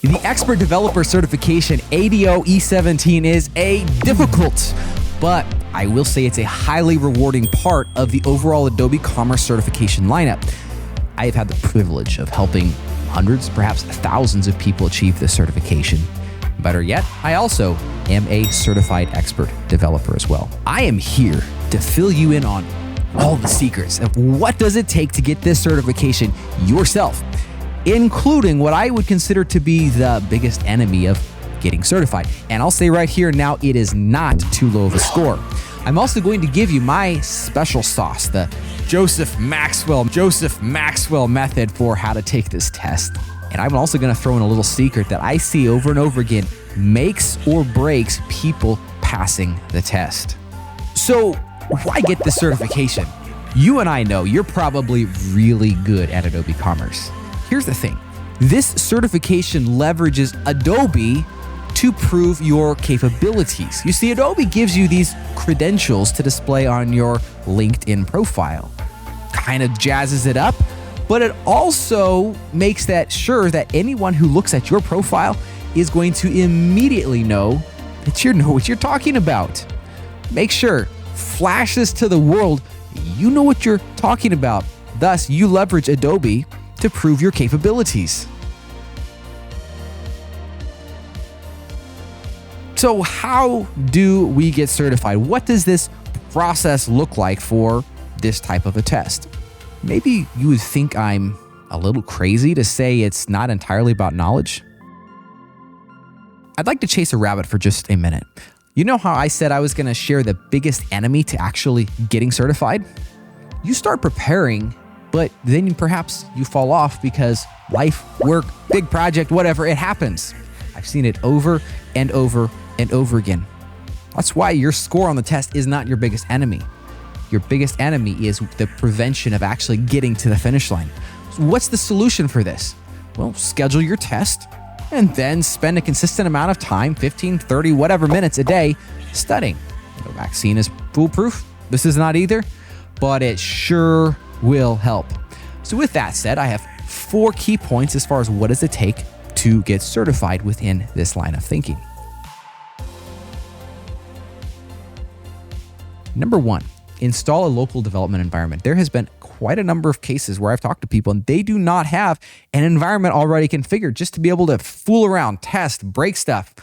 The Expert Developer Certification AD0-E716 is a difficult, but I will say it's a highly rewarding part of the overall Adobe Commerce certification lineup. I have had the privilege of helping hundreds, perhaps thousands of people achieve this certification. Better yet, I also am a certified expert developer as well. I am here to fill you in on all the secrets of what does it take to get this certification yourself, including what I would consider to be the biggest enemy of getting certified. And I'll say right here now, it is not too low of a score. I'm also going to give you my special sauce, the Joseph Maxwell method for how to take this test. And I'm also going to throw in a little secret that I see over and over again makes or breaks people passing the test. So why get this certification? You and I know you're probably really good at Adobe Commerce. Here's the thing. This certification leverages Adobe to prove your capabilities. You see, Adobe gives you these credentials to display on your LinkedIn profile. Kind of jazzes it up, but it also makes that sure that anyone who looks at your profile is going to immediately know that you know what you're talking about. Make sure, flash this to the world, you know what you're talking about. Thus, you leverage Adobe to prove your capabilities. So how do we get certified? What does this process look like for this type of a test? Maybe you would think I'm a little crazy to say it's not entirely about knowledge. I'd like to chase a rabbit for just a minute. You know how I said I was going to share the biggest enemy to actually getting certified? You start preparing, but then perhaps you fall off because life, work, big project, whatever, it happens. I've seen it over and over and over again. That's why your score on the test is not your biggest enemy. Your biggest enemy is the prevention of actually getting to the finish line. So what's the solution for this? Well, schedule your test and then spend a consistent amount of time, 15, 30, whatever minutes a day, studying. No vaccine is foolproof. This is not either, but it sure will help. So with that said, I have 4 key points as far as what does it take to get certified within this line of thinking. Number 1, install a local development environment. There has been quite a number of cases where I've talked to people and they do not have an environment already configured just to be able to fool around, test, break stuff,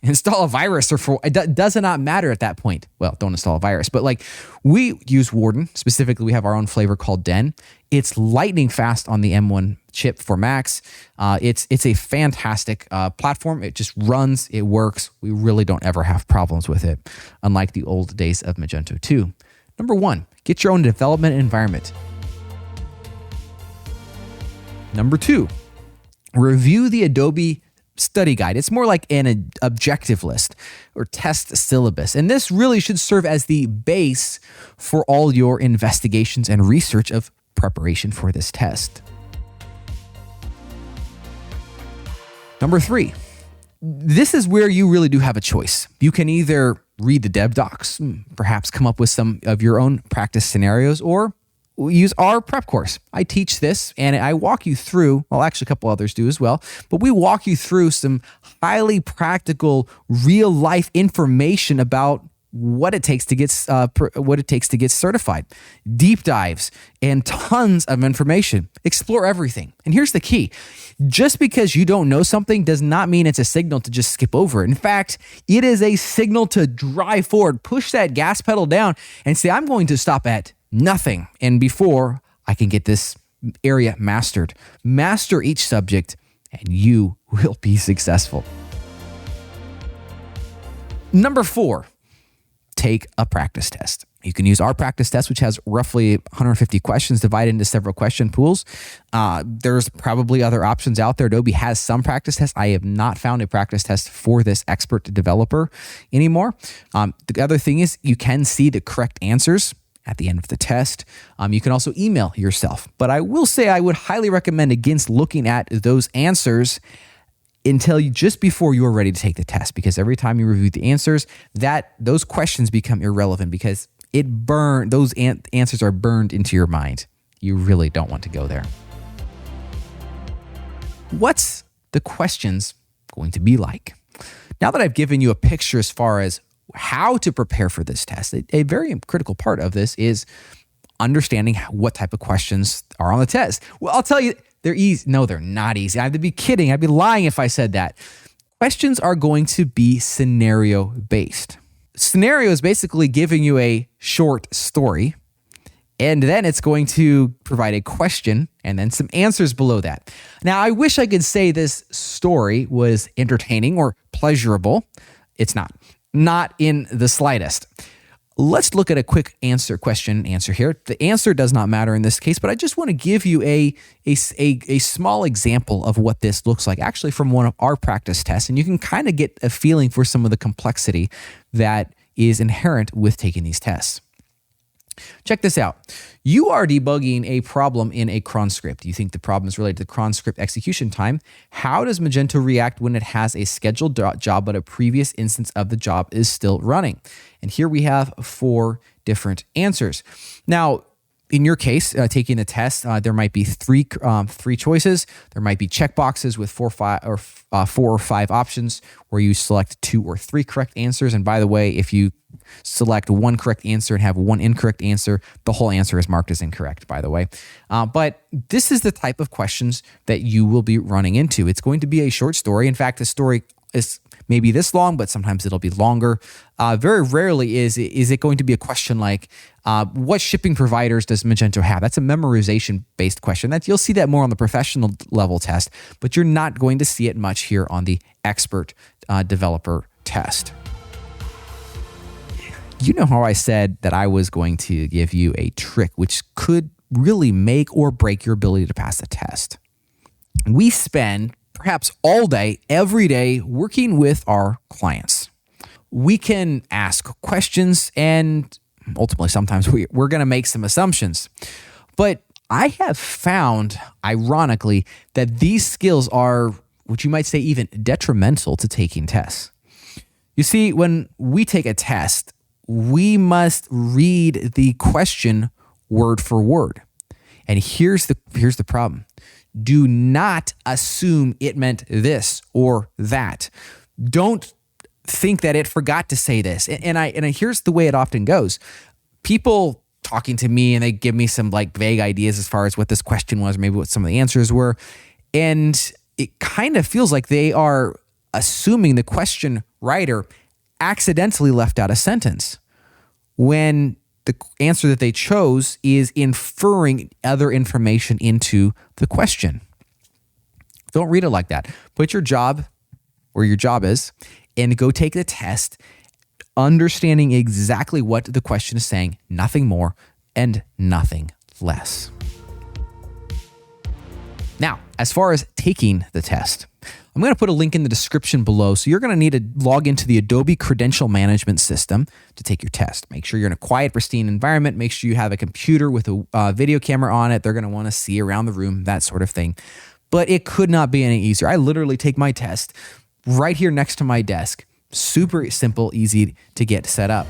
install a virus, or it does not matter at that point. Well, don't install a virus, but like we use Warden. Specifically, we have our own flavor called Den. It's lightning fast on the M1 chip for Macs. It's a fantastic platform. It just runs, it works. We really don't ever have problems with it, unlike the old days of Magento 2. Number 1, get your own development environment. Number 2, review the Adobe study guide. It's more like an objective list or test syllabus. And this really should serve as the base for all your investigations and research of preparation for this test. Number 3, this is where you really do have a choice. You can either read the dev docs, perhaps come up with some of your own practice scenarios, or use our prep course. I teach this and I walk you through, well, actually a couple others do as well, but we walk you through some highly practical, real life information about what it takes to get certified, deep dives, and tons of information. Explore everything. And here's the key. Just because you don't know something does not mean it's a signal to just skip over it. In fact, it is a signal to drive forward, push that gas pedal down, and say, I'm going to stop at nothing. And before I can get this area mastered, master each subject, and you will be successful. Number 4, take a practice test. You can use our practice test, which has roughly 150 questions divided into several question pools. There's probably other options out there. Adobe has some practice tests. I have not found a practice test for this expert developer anymore. The other thing is you can see the correct answers at the end of the test. You can also email yourself. But I will say I would highly recommend against looking at those answers just before you're ready to take the test, because every time you review the answers, those questions become irrelevant because those answers are burned into your mind. You really don't want to go there. What's the questions going to be like. Now that I've given you a picture as far as how to prepare for this test, a very critical part of this is understanding what type of questions are on the test. Well, I'll tell you, they're easy. No, they're not easy. I'd be kidding. I'd be lying if I said that. Questions are going to be scenario-based. Scenario is basically giving you a short story, and then it's going to provide a question and then some answers below that. Now, I wish I could say this story was entertaining or pleasurable. It's not in the slightest. Let's look at a quick question answer here. The answer does not matter in this case, but I just want to give you a small example of what this looks like, actually from one of our practice tests, and you can kind of get a feeling for some of the complexity that is inherent with taking these tests. Check this out. You are debugging a problem in a cron script. You think the problem is related to cron script execution time. How does Magento react when it has a scheduled job, but a previous instance of the job is still running? And here we have 4 different answers. Now, in your case, taking the test, there might be three choices. There might be checkboxes with 4 or 5 options where you select 2 or 3 correct answers. And by the way, if you select 1 correct answer and have 1 incorrect answer, the whole answer is marked as incorrect, by the way. But this is the type of questions that you will be running into. It's going to be a short story. In fact, the story is maybe this long, but sometimes it'll be longer. Very rarely is it going to be a question like, what shipping providers does Magento have? That's a memorization-based question. You'll see that more on the professional level test, but you're not going to see it much here on the expert developer test. You know how I said that I was going to give you a trick which could really make or break your ability to pass the test. We spend perhaps all day, every day, working with our clients. We can ask questions and ultimately sometimes we're going to make some assumptions. But I have found, ironically, that these skills are what you might say even detrimental to taking tests. You see, when we take a test, we must read the question word for word. And here's the problem. Do not assume it meant this or that. Don't think that it forgot to say this. And here's the way it often goes. People talking to me and they give me some like vague ideas as far as what this question was, maybe what some of the answers were. And it kind of feels like they are assuming the question writer accidentally left out a sentence when the answer that they chose is inferring other information into the question. Don't read it like that. Put your job where your job is and go take the test, understanding exactly what the question is saying, nothing more and nothing less. Now, as far as taking the test, I'm going to put a link in the description below. So you're going to need to log into the Adobe Credential Management System to take your test. Make sure you're in a quiet, pristine environment. Make sure you have a computer with a video camera on it. They're going to want to see around the room, that sort of thing. But it could not be any easier. I literally take my test right here next to my desk. Super simple, easy to get set up.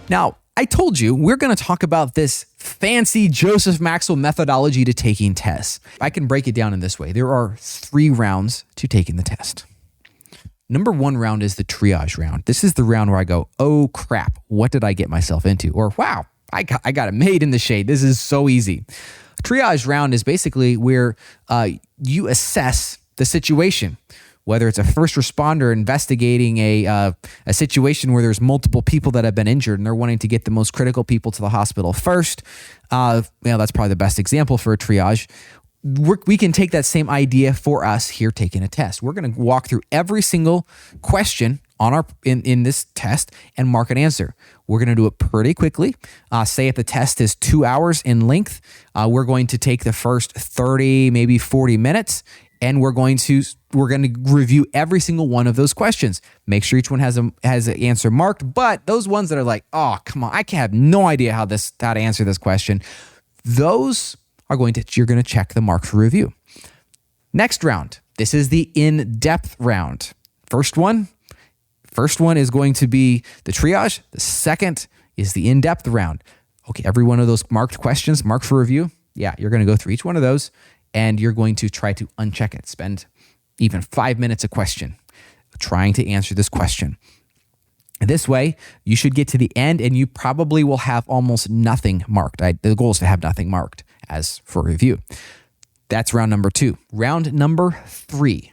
Now, I told you we're going to talk about this fancy Joseph Maxwell methodology to taking tests. I can break it down in this way. There are 3 rounds to taking the test. Number 1 round is the triage round. This is the round where I go, oh crap, what did I get myself into? Or wow, I got it made in the shade. This is so easy. A triage round is basically where you assess the situation. Whether it's a first responder investigating a situation where there's multiple people that have been injured and they're wanting to get the most critical people to the hospital first. That's probably the best example for a triage. We can take that same idea for us here taking a test. We're going to walk through every single question on in this test and mark an answer. We're going to do it pretty quickly. Say if the test is 2 hours in length, we're going to take the first 30, maybe 40 minutes. And we're going to review every single one of those questions. Make sure each one has an answer marked. But those ones that are like, oh, come on, I have no idea how to answer this question. Those are you're going to check the mark for review. Next round. This is the in-depth round. First one is going to be the triage. The second is the in-depth round. Okay, every one of those marked questions, marked for review. Yeah, you're going to go through each one of those. and you're going to try to uncheck it. Spend even 5 minutes a question trying to answer this question. This way, you should get to the end and you probably will have almost nothing marked. The goal is to have nothing marked as for review. That's round number 2. Round number 3.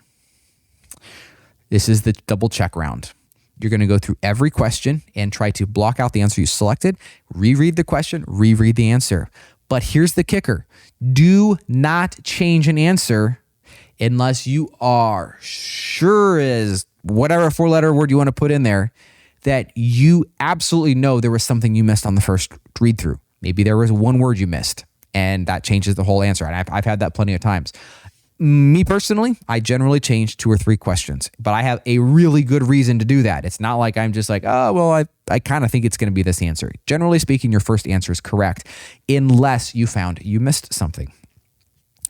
This is the double check round. You're going to go through every question and try to block out the answer you selected, reread the question, reread the answer. But here's the kicker. Do not change an answer unless you are sure as whatever 4-letter word you want to put in there that you absolutely know there was something you missed on the first read through. Maybe there was one word you missed and that changes the whole answer. And I've had that plenty of times. Me personally, I generally change 2 or 3 questions, but I have a really good reason to do that. It's not like I'm just like, oh, well, I kind of think it's going to be this answer. Generally speaking, your first answer is correct unless you found you missed something.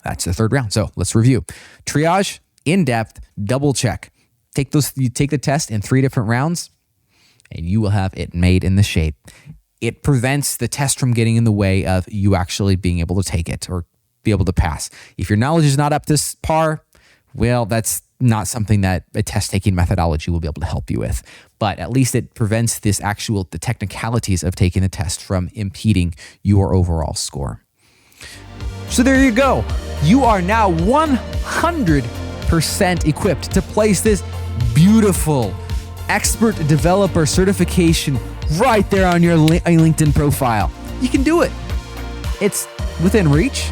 That's the 3rd round. So let's review. Triage, in-depth, double check. You take the test in 3 different rounds and you will have it made in the shape. It prevents the test from getting in the way of you actually being able to take it or be able to pass. If your knowledge is not up to par, well, that's not something that a test-taking methodology will be able to help you with. But at least it prevents the technicalities of taking the test from impeding your overall score. So there you go. You are now 100% equipped to place this beautiful expert developer certification right there on your LinkedIn profile. You can do it. It's within reach.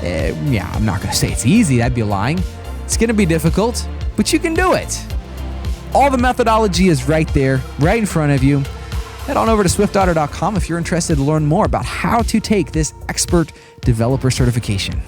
Yeah, I'm not going to say it's easy. That'd be lying. It's going to be difficult, but you can do it. All the methodology is right there, right in front of you. Head on over to SwiftOtter.com if you're interested to learn more about how to take this expert developer certification.